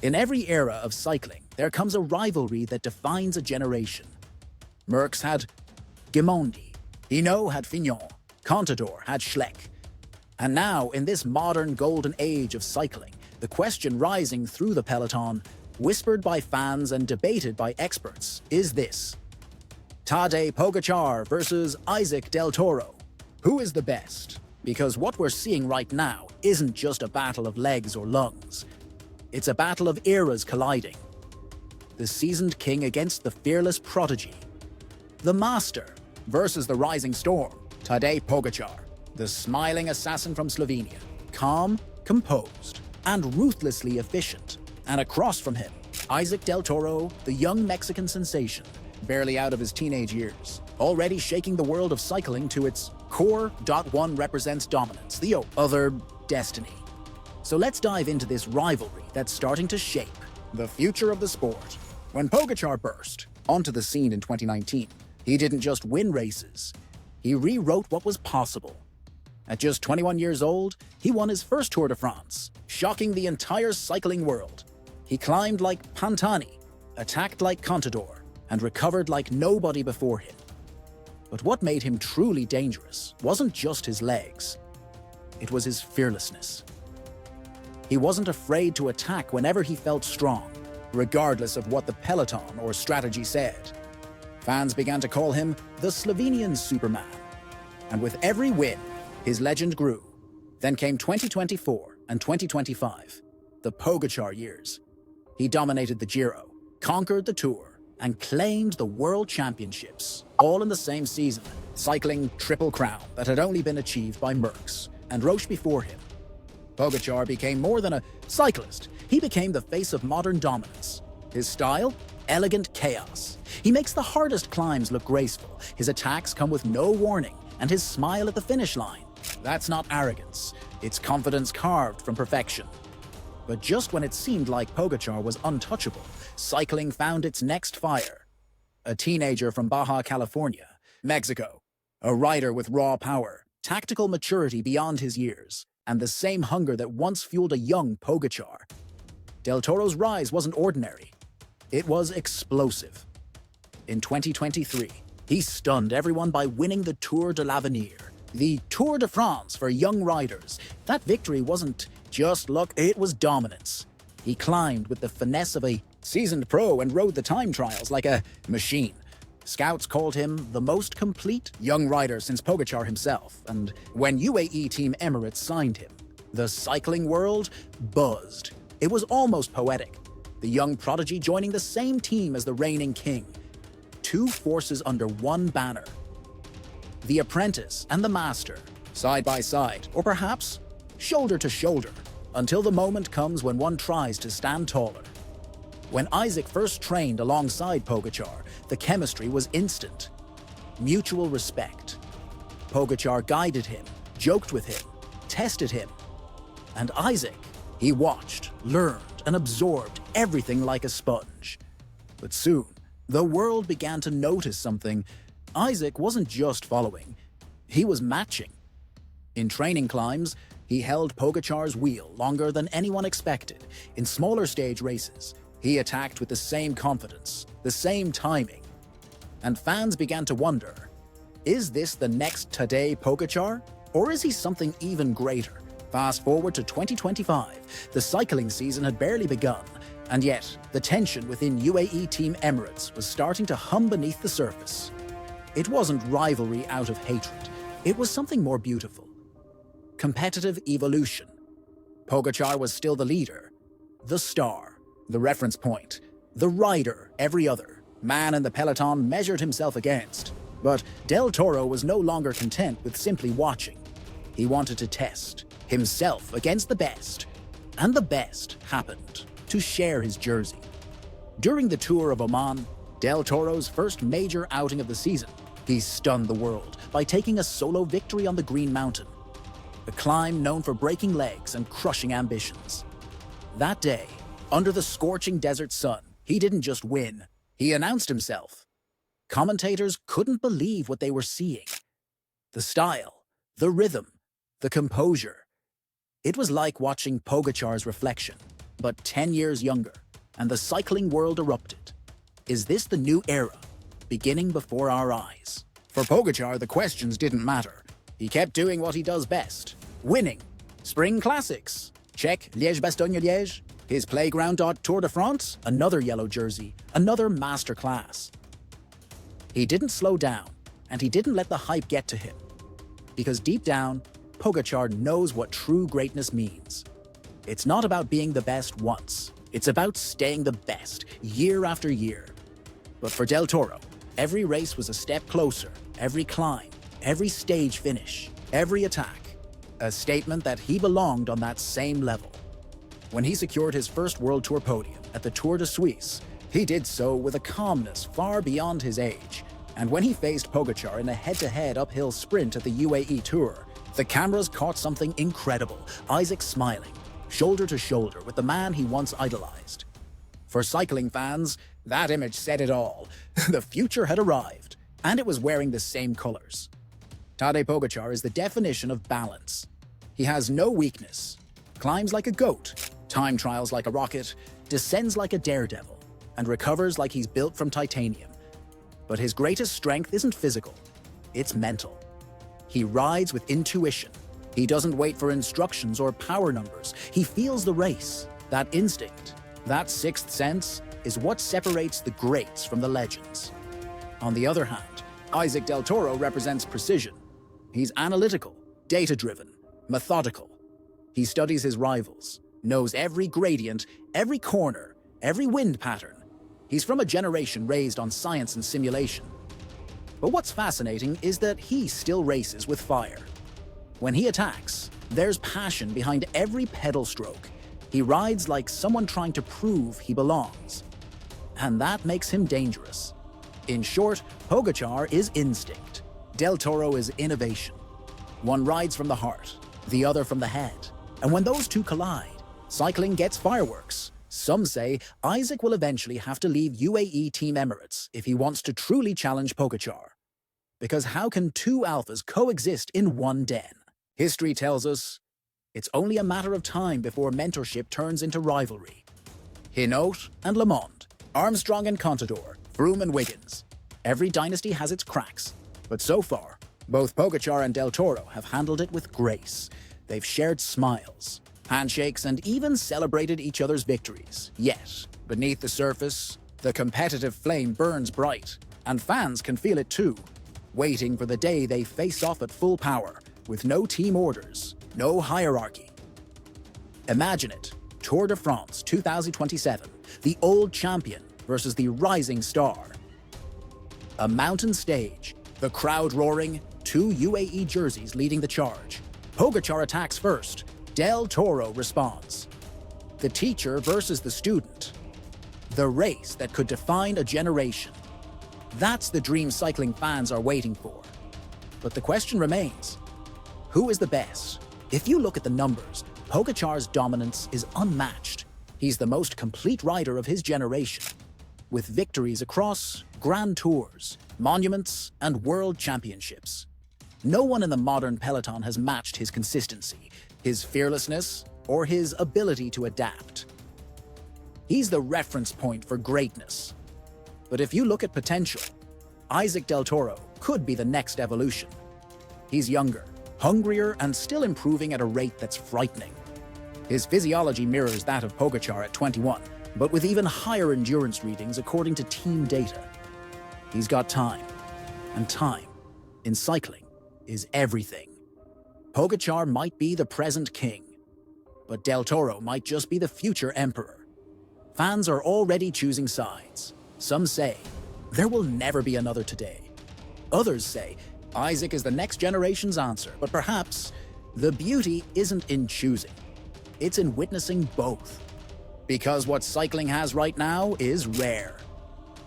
In every era of cycling, there comes a rivalry that defines a generation. Merckx had Gimondi, Hinault had Fignon, Contador had Schleck. And now, in this modern golden age of cycling, the question rising through the peloton, whispered by fans and debated by experts, is this: Tadej Pogačar versus Isaac Del Toro. Who is the best? Because what we're seeing right now isn't just a battle of legs or lungs. It's a battle of eras colliding. The seasoned king against the fearless prodigy. The master versus the rising storm, Tadej Pogačar, the smiling assassin from Slovenia, calm, composed, and ruthlessly efficient. And across from him, Isaac Del Toro, the young Mexican sensation, barely out of his teenage years, already shaking the world of cycling to its core. One represents dominance, the other, destiny. So let's dive into this rivalry that's starting to shape the future of the sport. When Pogačar burst onto the scene in 2019, he didn't just win races, he rewrote what was possible. At just 21 years old, he won his first Tour de France, shocking the entire cycling world. He climbed like Pantani, attacked like Contador, and recovered like nobody before him. But what made him truly dangerous wasn't just his legs. It was his fearlessness. He wasn't afraid to attack whenever he felt strong, regardless of what the peloton or strategy said. Fans began to call him the Slovenian Superman. And with every win, his legend grew. Then came 2024 and 2025, the Pogačar years. He dominated the Giro, conquered the Tour, and claimed the World Championships, all in the same season, cycling Triple Crown that had only been achieved by Merckx and Roche before him. Pogačar became more than a cyclist. He became the face of modern dominance. His style? Elegant chaos. He makes the hardest climbs look graceful. His attacks come with no warning, and his smile at the finish line. That's not arrogance. It's confidence carved from perfection. But just when it seemed like Pogačar was untouchable, cycling found its next fire. A teenager from Baja California, Mexico. A rider with raw power, tactical maturity beyond his years, and the same hunger that once fueled a young Pogačar. Del Toro's rise wasn't ordinary. It was explosive. In 2023, he stunned everyone by winning the Tour de l'Avenir, the Tour de France for young riders. That victory wasn't just luck, it was dominance. He climbed with the finesse of a seasoned pro and rode the time trials like a machine. Scouts called him the most complete young rider since Pogačar himself, and when UAE Team Emirates signed him, the cycling world buzzed. It was almost poetic. The young prodigy joining the same team as the reigning king. Two forces under one banner. The apprentice and the master, side by side, or perhaps shoulder to shoulder, until the moment comes when one tries to stand taller. When Isaac first trained alongside Pogačar, the chemistry was instant. Mutual respect. Pogačar guided him, joked with him, tested him. And Isaac, he watched, learned, and absorbed everything like a sponge. But soon, the world began to notice something. Isaac wasn't just following, he was matching. In training climbs, he held Pogačar's wheel longer than anyone expected. In smaller stage races, he attacked with the same confidence, the same timing. And fans began to wonder, is this the next Tadej Pogačar? Or is he something even greater? Fast forward to 2025, the cycling season had barely begun, and yet the tension within UAE Team Emirates was starting to hum beneath the surface. It wasn't rivalry out of hatred, it was something more beautiful. Competitive evolution. Pogačar was still the leader, the star, the reference point, the rider every other man in the peloton measured himself against. But Del Toro was no longer content with simply watching. He wanted to test himself against the best, and the best happened to share his jersey. During the Tour of Oman, Del Toro's first major outing of the season, he stunned the world by taking a solo victory on the Green Mountain, a climb known for breaking legs and crushing ambitions. That day, under the scorching desert sun, he didn't just win, he announced himself. Commentators couldn't believe what they were seeing. The style, the rhythm, the composure. It was like watching Pogačar's reflection. but 10 years younger, and the cycling world erupted. Is this the new era, beginning before our eyes? For Pogačar, the questions didn't matter. He kept doing what he does best, winning. Spring Classics, check, Liège-Bastogne-Liège, his playground Tour de France, another yellow jersey, another masterclass. He didn't slow down, and he didn't let the hype get to him. Because deep down, Pogačar knows what true greatness means. It's not about being the best once. It's about staying the best, year after year. But for Del Toro, every race was a step closer, every climb, every stage finish, every attack. A statement that he belonged on that same level. When he secured his first World Tour podium at the Tour de Suisse, he did so with a calmness far beyond his age. And when he faced Pogačar in a head-to-head uphill sprint at the UAE Tour, the cameras caught something incredible, Isaac smiling, shoulder to shoulder with the man he once idolized. For cycling fans, that image said it all. The future had arrived, and it was wearing the same colors. Tadej Pogačar is the definition of balance. He has no weakness, climbs like a goat, time trials like a rocket, descends like a daredevil, and recovers like he's built from titanium. But his greatest strength isn't physical, it's mental. He rides with intuition. He doesn't wait for instructions or power numbers. He feels the race. That instinct, that sixth sense, is what separates the greats from the legends. On the other hand, Isaac Del Toro represents precision. He's analytical, data-driven, methodical. He studies his rivals, knows every gradient, every corner, every wind pattern. He's from a generation raised on science and simulation. But what's fascinating is that he still races with fire. When he attacks, there's passion behind every pedal stroke. He rides like someone trying to prove he belongs. And that makes him dangerous. In short, Pogačar is instinct. Del Toro is innovation. One rides from the heart, the other from the head. And when those two collide, cycling gets fireworks. Some say Isaac will eventually have to leave UAE Team Emirates if he wants to truly challenge Pogačar. Because how can two alphas coexist in one den? History tells us it's only a matter of time before mentorship turns into rivalry. Hinault and Le Monde, Armstrong and Contador, Froome and Wiggins. Every dynasty has its cracks, but so far, both Pogačar and Del Toro have handled it with grace. They've shared smiles, handshakes, and even celebrated each other's victories. Yet, beneath the surface, the competitive flame burns bright, and fans can feel it too, waiting for the day they face off at full power, with no team orders, no hierarchy. Imagine it, Tour de France 2027, the old champion versus the rising star. A mountain stage, the crowd roaring, two UAE jerseys leading the charge. Pogačar attacks first, Del Toro responds. The teacher versus the student. The race that could define a generation. That's the dream cycling fans are waiting for. But the question remains, who is the best? If you look at the numbers, Pogačar's dominance is unmatched. He's the most complete rider of his generation, with victories across Grand Tours, monuments, and world championships. No one in the modern peloton has matched his consistency, his fearlessness, or his ability to adapt. He's the reference point for greatness. But if you look at potential, Isaac Del Toro could be the next evolution. He's younger, hungrier, and still improving at a rate that's frightening. His physiology mirrors that of Pogačar at 21, but with even higher endurance readings according to team data. He's got time, and time, in cycling, is everything. Pogačar might be the present king, but Del Toro might just be the future emperor. Fans are already choosing sides. Some say, there will never be another today. Others say, Isaac is the next generation's answer, but perhaps the beauty isn't in choosing. It's in witnessing both. Because what cycling has right now is rare.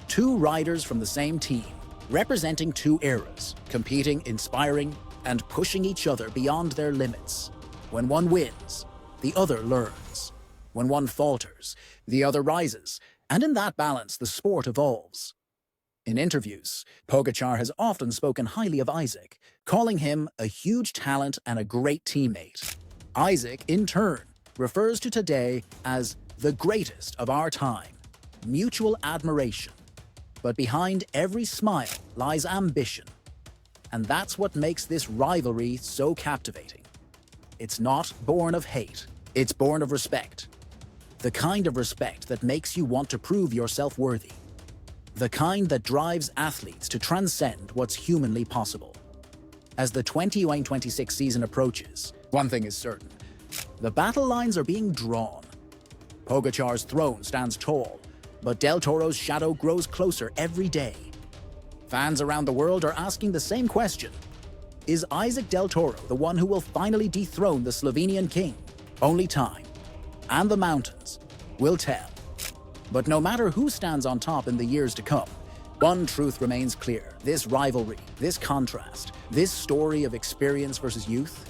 Two riders from the same team, representing two eras, competing, inspiring, and pushing each other beyond their limits. When one wins, the other learns. When one falters, the other rises. And in that balance, the sport evolves. In interviews, Pogačar has often spoken highly of Isaac, calling him a huge talent and a great teammate. Isaac, in turn, refers to Tadej as the greatest of our time, mutual admiration. But behind every smile lies ambition. And that's what makes this rivalry so captivating. It's not born of hate, it's born of respect. The kind of respect that makes you want to prove yourself worthy. The kind that drives athletes to transcend what's humanly possible. As the 2026 season approaches, one thing is certain. The battle lines are being drawn. Pogacar's throne stands tall, but Del Toro's shadow grows closer every day. Fans around the world are asking the same question. Is Isaac Del Toro the one who will finally dethrone the Slovenian king? Only time, and the mountains, will tell. But no matter who stands on top in the years to come, one truth remains clear. This rivalry, this contrast, this story of experience versus youth,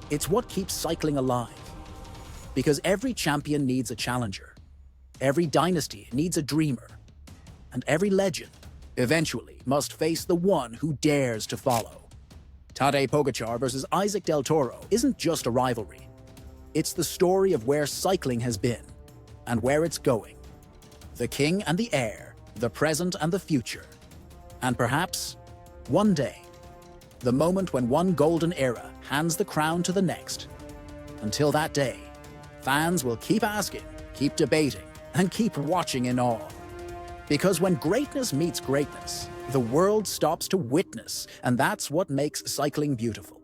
it's what keeps cycling alive. Because every champion needs a challenger. Every dynasty needs a dreamer. And every legend, eventually, must face the one who dares to follow. Tadej Pogačar versus Isaac Del Toro isn't just a rivalry. It's the story of where cycling has been, and where it's going. The king and the heir, the present and the future. And perhaps, one day, the moment when one golden era hands the crown to the next. Until that day, fans will keep asking, keep debating, and keep watching in awe. Because when greatness meets greatness, the world stops to witness, and that's what makes cycling beautiful.